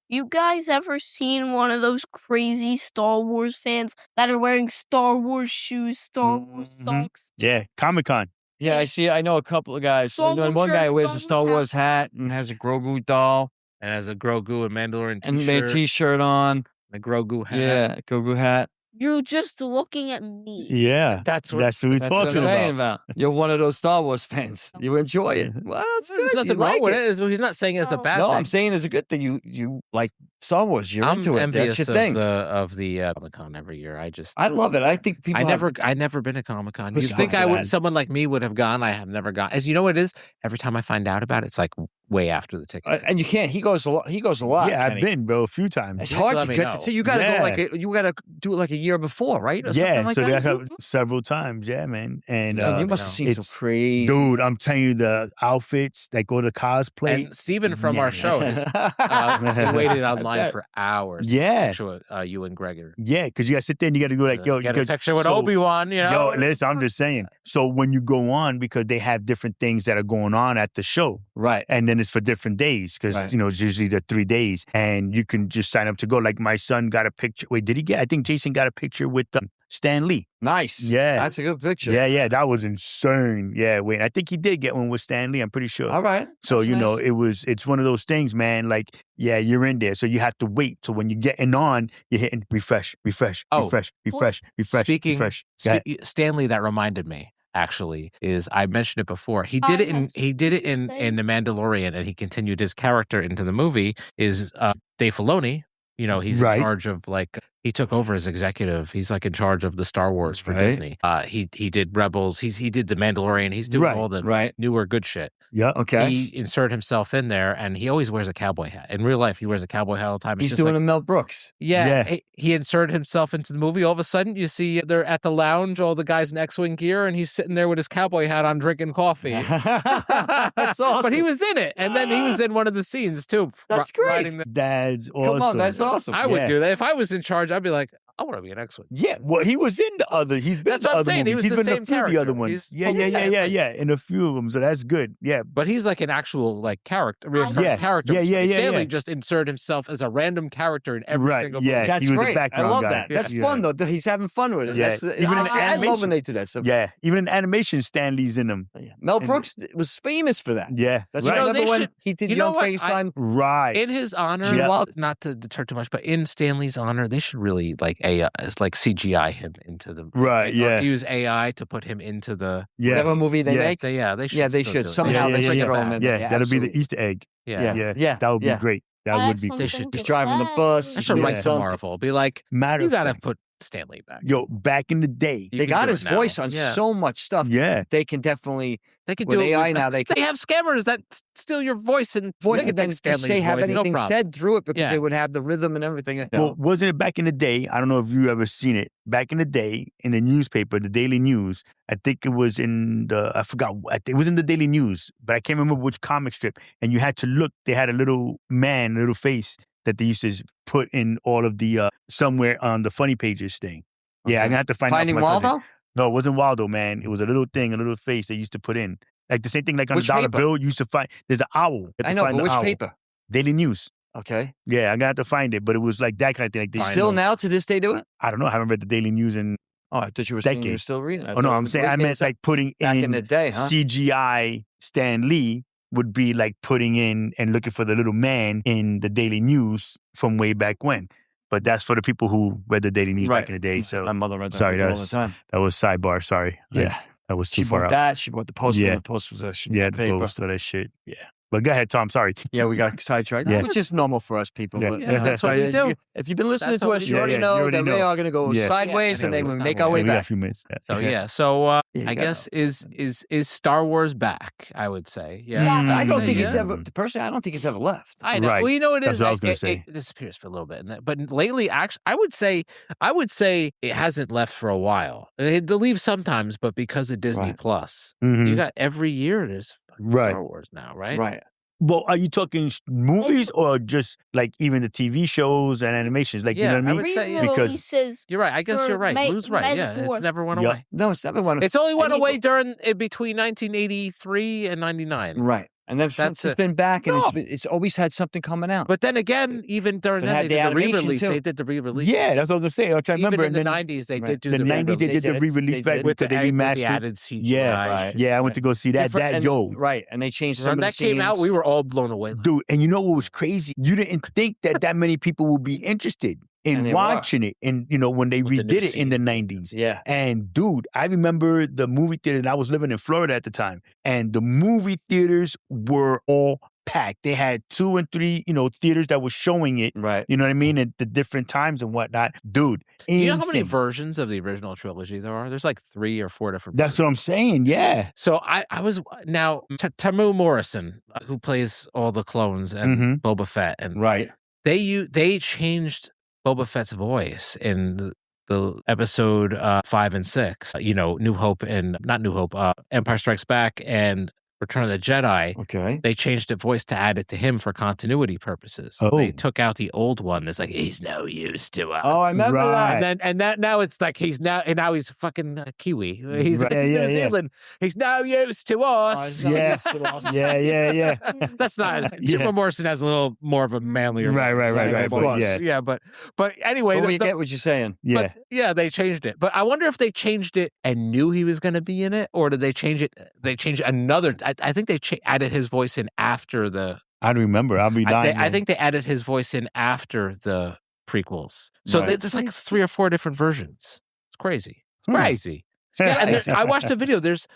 You guys ever seen one of those crazy Star Wars fans that are wearing Star Wars shoes, Star Wars socks? Yeah, Comic-Con. Yeah, I see. I know a couple of guys. Star Wars One guy shirt, wears Star a Star Wars Wars hat and has a Grogu doll and has a Grogu and Mandalorian and t-shirt. their T-shirt on. A Grogu hat. Yeah, Grogu hat. You're just looking at me. Yeah, that's what we're That's what talking I'm saying about. You're one of those Star Wars fans. You enjoy it. Well, it's good. There's nothing wrong with it. He's not saying it's a bad No, thing. I'm saying it's a good thing. You like Star Wars. You're I'm into it. envious That's your thing. of the Comic-Con every year. I love it. I think people. I never been to Comic-Con. You think someone like me would have gone? I have never gone. As you know what it is? Every time I find out about it, it's like way after the tickets. And you can't. He goes a lot. Yeah, Kenny. I've been, bro, a few times. It's hard to get. So you got to go you got to do it like a year before, right? Or Yeah, like so that? that's several times. Yeah, man. And you must have seen some crazy. Dude, I'm telling you, the outfits that go to cosplay. And Steven from our show has he waited online for hours. Yeah. To you and Gregor. Yeah, because you got to sit there and you got to go like, yo, get a picture with Obi-Wan, Yo, listen, I'm just saying. So when you go on, because they have different things that are going on at the show. Right. And then it's for different days because, it's usually the 3 days. And you can just sign up to go. Like my son got a picture. Wait, did he get? I think Jason got a picture with Stan Lee. Nice. Yeah. That's a good picture. Yeah, that was insane. Yeah, wait, I think he did get one with Stan Lee, I'm pretty sure. All right. So, That's nice. It's one of those things, man, like, yeah, you're in there. So you have to wait. So when you're getting on, you're hitting refresh. Speaking, Stanley, that reminded me. Actually, is I mentioned it before. He did it in The Mandalorian, and he continued his character into the movie. Is Dave Filoni? He's in charge of he took over as executive. He's in charge of the Star Wars for Disney. He did Rebels. He did The Mandalorian. He's doing all the newer good shit. Yeah. Okay. He inserted himself in there, and he always wears a cowboy hat. In real life, he wears a cowboy hat all the time. He's doing a Mel Brooks. Yeah. He inserted himself into the movie. All of a sudden, you see they're at the lounge, all the guys in X-Wing gear, and he's sitting there with his cowboy hat on, drinking coffee. That's awesome. But he was in it, and then he was in one of the scenes too. That's great. That's awesome. Come on, that's awesome. I would do that if I was in charge. I'd be like, I want to be an X-Wing. Yeah, well, he was in the other. He's been That's what I'm saying. Movies. He was He's the been same a few character. of the other ones. Yeah. In a few of them, so that's good. Yeah, but he's like an actual character. Character. Yeah. Stanley just inserted himself as a random character in every single movie. That's he was great. the background I love guy. that. That's fun though. He's having fun with it. Yeah. I love when they do that stuff. Yeah, even in animation, Stanley's in them. Mel Brooks was famous for that. Yeah, that's remember when he did Young Frankenstein. Right. In his honor, not to deter too much, but in Stanley's honor, they should really CGI him into the right. Or use AI to put him into the whatever movie they make. They should. Yeah, they should somehow. They should throw him in. Yeah, that'll be the Easter egg. Yeah. That would be great. That would be. They should just driving the bus. I should write to Marvel. Be like, you got to put Stan Lee back. Yo, back in the day. You They can got do his it now. voice on Yeah. so much stuff. Yeah. They can definitely, They could with do it AI with, now, they can have scammers that steal your voice and voice they and can then take Stan just Lee's say have voice, no anything problem. said through it because Yeah. they would have the rhythm and everything. Well, wasn't it back in the day? I don't know if you ever seen it. Back in the day, in the newspaper, the Daily News. I think it was in the. I forgot. It was in the Daily News, but I can't remember which comic strip. And you had to look. They had a little man, a little face that they used to put in all of the somewhere on the funny pages thing. Yeah, I'm gonna have to find Finding out. From my cousin. Waldo? No, it wasn't Waldo, man. It was a little thing, a little face they used to put in. Like the same thing, like on Which the dollar paper? bill, you used to find. There's an owl. You have to I know, find but the which owl. paper? Daily News. Okay. Yeah, I'm gonna have to find it, but it was like that kind of thing. Like they Still now to this day do it? I don't know. I haven't read the Daily News in. Oh, I thought you were saying you were Decades. still reading. Oh no, I'm saying I meant like putting back in in the day, huh? CGI Stan Lee would be like putting in and looking for the little man in the Daily News from way back when. But that's for the people who read the Daily News back in the day. So My mother read that sorry, paper all the time. that was sidebar. Sorry, Yeah. that was She too far bought out. that. She bought the post. Yeah. The post was a Yeah, the paper. post of that shit. Yeah, but go ahead, Tom. Sorry. Yeah, we got sidetracked. Yeah. Which is normal for us people. Yeah. But Yeah, that's what we do. If you've been listening That's to what us, we you do. already Yeah, know you already that we know. are going to go Yeah. sideways, Yeah, and then yeah, we we make got our way we got a back. few minutes. So Yeah. yeah, so Yeah, you I gotta guess is Star Wars back? I would say, yeah. Yeah. I don't I'd think say, it's yeah. ever. Personally, I don't think it's ever left. I know. Right. Well, you know what it That's is. what I was gonna It say. disappears for a little bit, but lately, actually, I would say it hasn't left for a while. It leaves sometimes, but because of Disney Right. Plus, Mhm. you got every year there's Right. Star Wars now, right? Right. Well, are you talking movies or just like even the TV shows and animations? Like, Yeah, you know I what I mean? would say, yeah. Because Re-releases You're right. I guess For you're right. May- Lou's right. May the Yeah, it's 4th. never went Yep. away. No, it's never one. It's only went And away between 1983 and 99. Right. And then since it's it. been back, and No. it's always had something coming out. But then again, even during It that, had they the did the animation, re-release. too. They did the re-release. yeah, that's what I was gonna say. I'm trying to Even remember. in And the then 90s, they Right. did do the the 90s, they re-release. did the re-release They back did. with the with the remastered. added CGI. Yeah, Right. yeah, I went to go see that. Different- and- Yo, Right. And they changed some When of the that came out, scenes. we were all blown away. dude, and you know what was crazy? You didn't think that many people would be interested And in they were. watching it, and when they With the new redid it in the scene. 90s. Yeah. And dude, I remember the movie theater, and I was living in Florida at the time, and the movie theaters were all packed. They had 2 and 3, theaters that were showing it. Right. You know what I mean? At the different times and whatnot. Dude, Do you know how many insane. versions of the original trilogy there are? There's like 3 or 4 different. That's what I'm saying. Yeah. So I was now Tamu Morrison, who plays all the clones and Mhm. Boba Fett, and Right. they changed Boba Fett's voice in the episode 5 and 6. New Hope and not New Hope, Empire Strikes Back and Return of the Jedi. Okay. They changed the voice to add it to him for continuity purposes. Oh. They took out the old one. It's like he's no use to us. Oh, I remember Right. that. And that now it's like he's fucking Kiwi. He's, Right, he's yeah, New yeah. Zealand. He's no use to us. Oh, he's Yeah. not used to us. Yeah. That's not. Yeah. Jimbo Morrison has a little more of a manlier. Right, voice. right, of course. Yeah. But anyway, But we get what you're saying. Yeah. but yeah, they changed it. But I wonder if they changed it and knew he was going to be in it, or did they change it? They changed another. I think they added his voice in after the. I don't remember. I'll be dying. I think they added his voice in after the prequels. So Right. there's like 3 or 4 different versions. It's crazy. It's Hmm. crazy. Yeah, and I watched the video. There's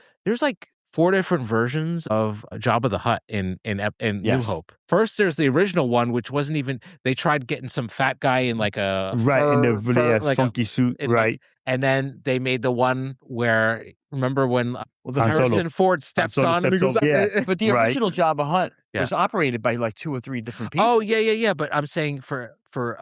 like 4 different versions of Jabba the Hutt in New Yes. Hope. First, there's the original one, which wasn't even. They tried getting some fat guy in like a right in the fur, really like a- funky suit. in, Right. like- and then they made the one where remember when the Han Solo. Harrison Ford steps Solo on him. He steps goes, over, yeah. But the Right. original Jabba Hutt Yeah. was operated by like 2 or 3 different people. Oh yeah. But I'm saying for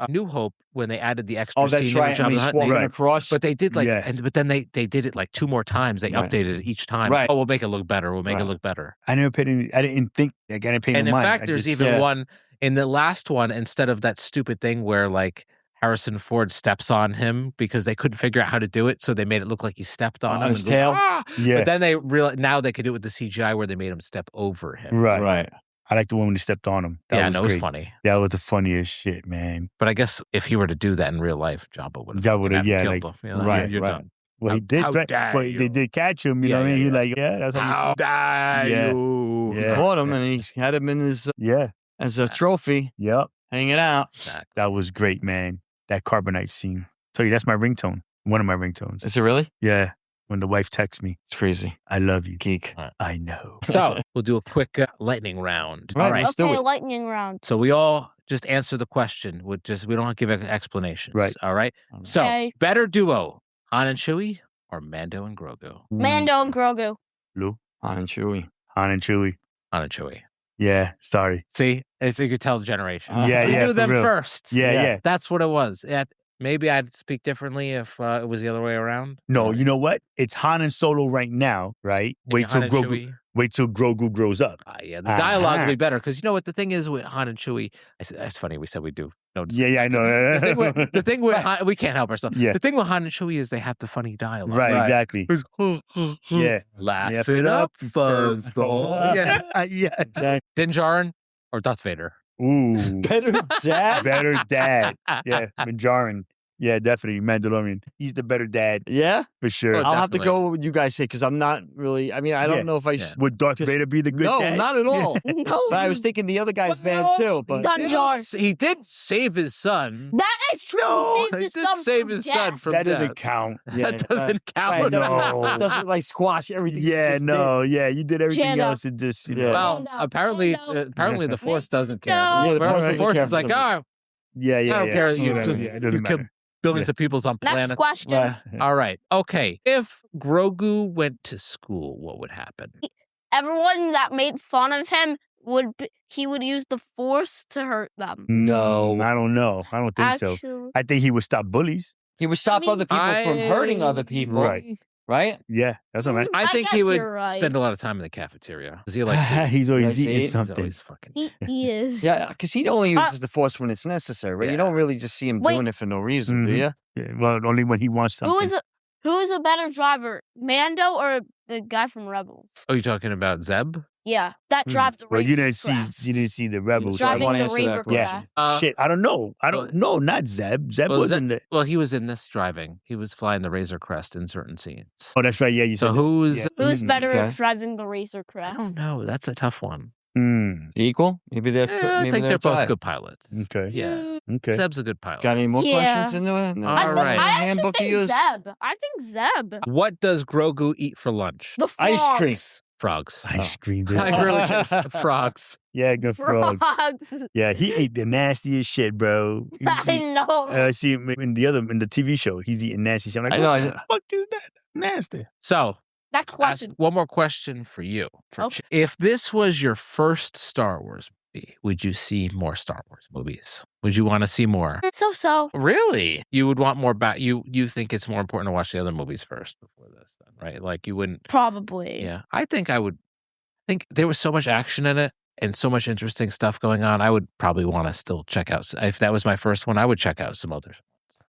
New Hope when they added the extra. Oh, that's scene in right. Jabba And the he's Hutt, walking they- Right. across. But they did like, Yeah. but then they did it like 2 more times. They Right. updated it each time. Right. Oh, we'll make it look better. We'll make it Right. look better. I never paid any. I didn't think. Like, I didn't pay And no in mind. fact, I there's just- even Yeah. one in the last one. Instead of that stupid thing where like Harrison Ford steps on him because they couldn't figure out how to do it, so they made it look like he stepped on On him. his and goes, tail? "Ah!" Yeah. But then they realized now they could do it with the CGI where they made him step over him. Right. Right. I like the one when he stepped on him. That Yeah, was no, it was great. funny. That was the funniest shit, man. But I guess if he were to do that in real life, Jabba would Jabba would've, yeah, killed like- him. You know, right, you're right. done. Well, he How- did. how Right. dare Well, they you. did catch him. You know Yeah, what I mean? yeah, You're yeah. like, yeah, that's How dare Yeah. you? Yeah. Caught him and he had him in his Yeah. as a trophy, Yep. hanging out. Exactly. That was great, man. That carbonite scene. Tell you, that's my ringtone. One of my ringtones. Is it really? Yeah. When the wife texts me, It's crazy. I love you. Geek. I know. So we'll do a quick lightning round. Right, All right. let's do Okay, it. lightning round. So we all just answer the question. We don't give explanations. Right. All right. So, Okay. better duo, Han and Chewie or Mando and Grogu? Mando and Grogu. Lou? Han and Chewie. Han and Chewie. Han and Chewie. Yeah, sorry. See, I think you could tell the generation. Yeah, We yeah, knew for them real. first. Yeah. That's what it was. Maybe I'd speak differently if it was the other way around. No, you know what? It's Han and Solo right now, right? Wait till Han and Grogu. Chewie. Wait till Grogu grows up. Yeah, the dialogue will be better because you know what the thing is with Han and Chewie. It's funny we said we do. No, Yeah, I know. the thing with Han, we can't help ourselves. Yeah. The thing with Han and Chewie is they have the funny dialogue. Right, exactly. Yeah. Laugh Yeah, it up, fuzzball. Yeah, exactly. Din Djarin or Darth Vader? Ooh. Better dad? Better dad. Yeah, Majoran. Yeah, definitely. Mandalorian. He's the better dad Yeah? for sure. Oh, I'll have to definitely. go with what you guys say because I'm not really, I mean, I don't Yeah. know if I Yeah. Would Darth Vader be the good No, dad? not at all. No. But I was thinking the other guy's bad too. But Dun Jar. He did save his son. That is true. No, he He saved his did son save from his death. son from That death. doesn't count. yeah, That doesn't count. Right, No. doesn't like squash everything. you Yeah, just no, yeah, you did everything Jedi. else and just, you know. Yeah. Well, Mando, apparently, Mando. the Force doesn't care. No. Yeah, the Whereas Force the doesn't Force care is for like, some Yeah, I don't care. You Whatever. just Yeah, it doesn't you kill matter. billions of peoples on planets. Next question. Right. All right. Okay. If Grogu went to school, what would happen? Everyone that made fun of him he would use the Force to hurt them. No. I don't know. I don't think so. Actually, I think he would stop bullies. He would stop mean, other people from hurting other people. Right. Right? Yeah, that's all right. I I think he guess would you're right. spend a lot of time in the cafeteria because he likes. He's always Yeah, eating see? He's something. always fucking. he is. Yeah, because he only uses the Force when it's necessary, right? Yeah. You don't really just see him Wait. doing it for no reason, do Mhm. you? Yeah, well, only when he wants something. Who is a better driver, Mando or the guy from Rebels? Oh, you talking about Zeb? Yeah, that drives the Well, Razor you didn't see Crest. the rebels. So I Driving wanna the answer that Razor question. Crest. Shit, I don't know. I don't know. Not Zeb. Zeb Well, wasn't the. Well, he was in this driving. He was flying the Razor Crest in certain scenes. Oh, that's right. Yeah, you So said. who's? yeah. Who's better Okay. at driving the Razor I Crest? don't know. That's a tough one. Equal? Maybe they're. I maybe think they're both tied. good pilots. Okay. Yeah, Okay. Zeb's a good pilot. Got any more Yeah. questions in the All I, right. I actually handbook you think use? Zeb. I think Zeb. What does Grogu eat for lunch? The Ice cream. frogs. Frogs. Ice cream. I really just frogs. Yeah, good frogs. Frogs. Yeah, he ate the nastiest shit, bro. You I see- know. see him in the TV show. He's eating nasty shit. I'm like, I know, What I- the fuck is that? Nasty. So, Next ask question. one more question for you. Okay. If this was your first Star Wars movie, would you see more Star Wars movies? Would you want to see more? So. Really? You would want more back? You think it's more important to watch the other movies first before this, then, right? Like you wouldn't. Probably. Yeah, I think I would. I think there was so much action in it and so much interesting stuff going on. I would probably want to still check out. If that was my first one, I would check out some others.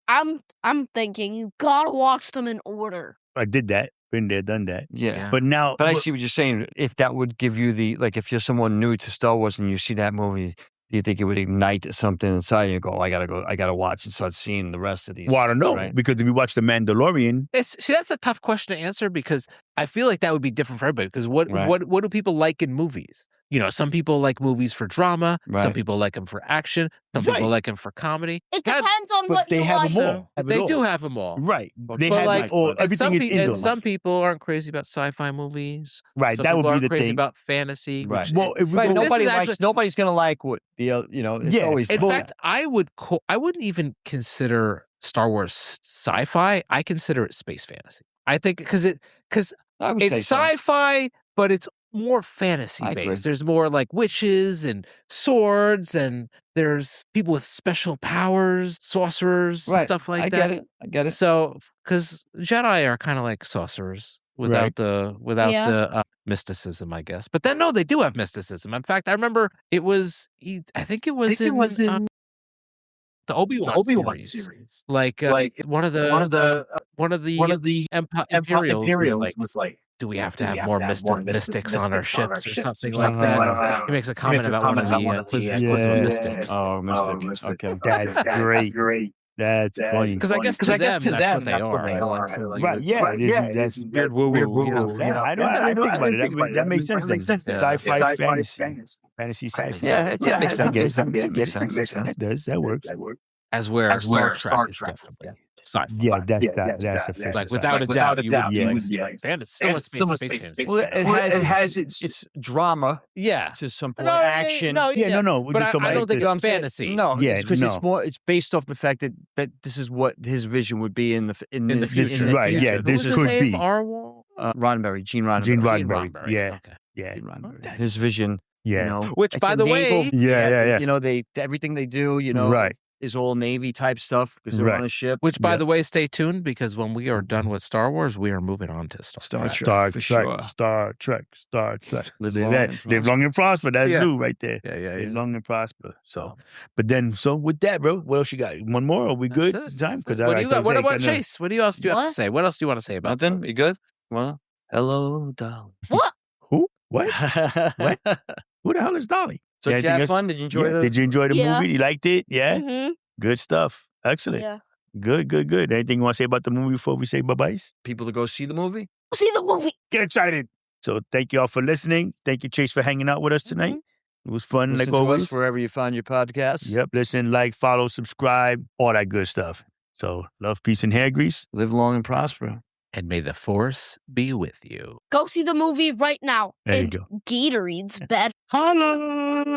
I'm thinking you gotta watch them in order. I did that. Been there, done that. Yeah. But now, But I see what you're saying. If that would give you the, like, if you're someone new to Star Wars and you see that movie, do you think it would ignite something inside you? Go, I gotta watch and start seeing the rest of these. Well, I don't things, know right? because if you watch The Mandalorian, See, that's a tough question to answer because I feel like that would be different for everybody. Because what do people like in movies? You know, some people like movies for drama. Some Right. people like them for action. Some Right. people like them for comedy. It God, depends on but what they you have like. them all. Have it They all. do have them all. Right? They But have like, like all everything is and indoors. some people aren't crazy about sci-fi movies. Right, Some that would people be aren't the crazy thing. about fantasy. Right. which- Well, if we Right, go, This nobody is likes. actually- Nobody's gonna like what the. It's Yeah, always. In Well, fact, I wouldn't even consider Star Wars sci-fi. I consider it space fantasy. I think because I would say it's so. sci-fi, but it's more fantasy I agree. based. There's more like witches and swords, and there's people with special powers, sorcerers, Right. stuff like I that. get it. I get it. So, because Jedi are kind of like sorcerers without Right. the mysticism, I guess. But then no, they do have mysticism. In fact, I remember it was. I think it was in the Obi-Wan series. Like one of the Imperials was like, do we have to have more mystics on our ships or something like that? He makes a comment about one of the Inquisitors was a mystic. Oh, mystic. Okay. that's great. That's funny. Because I guess to them, that's what they are. Right? Yeah, it is. That's weird. Woo. Yeah, I didn't think about it. That makes sense. Then sci-fi, fantasy, sci-fi. Yeah, it makes I sense. get it. Makes sense. That does. That works. As where Star Trek is definitely sci-fi. Yeah, that's official. Like without a doubt, you would be like fantasy. Space. Well, it has its drama. Yeah, to some point. Action. No. But I don't think it's fantasy. No, because no. it's based off the fact that this is what his vision would be in the future. Right, yeah, this could be. Roddenberry, Gene Roddenberry. Gene Roddenberry. Yeah. Okay. Yeah. Gene Roddenberry. His vision. Yeah. You know, Which, by the way, you know, everything they do, you know, right. is all Navy type stuff because they're on a ship. Which, by the way, stay tuned because when we are done with Star Wars, we are moving on to Star Trek. Star Trek. Live long and prosper. That's new right there. Yeah. Live long and prosper. So, but then, with that, bro, what else you got? One more? Are we good this time? Because what do you got? What about Chase? What else do you have to say? What else do you want to say about nothing? You good? Well, hello, Dolly. What? Who? What? What? Who the hell is Dolly? So did you have fun? Did you enjoy Did you enjoy the movie? You liked it? Yeah? Mm-hmm. Good stuff. Excellent. Yeah. Good. Anything you want to say about the movie before we say bye-byes? People to go see the movie? Go see the movie. Get excited. So thank you all for listening. Thank you, Chase, for hanging out with us tonight. It was fun, Listen like always. to us wherever you find your podcasts. Yep. Listen, like, follow, subscribe, all that good stuff. So love, peace, and hair grease. Live long and prosper. And may the Force be with you. Go see the movie right now. There you go. Gatorade's better. Holla!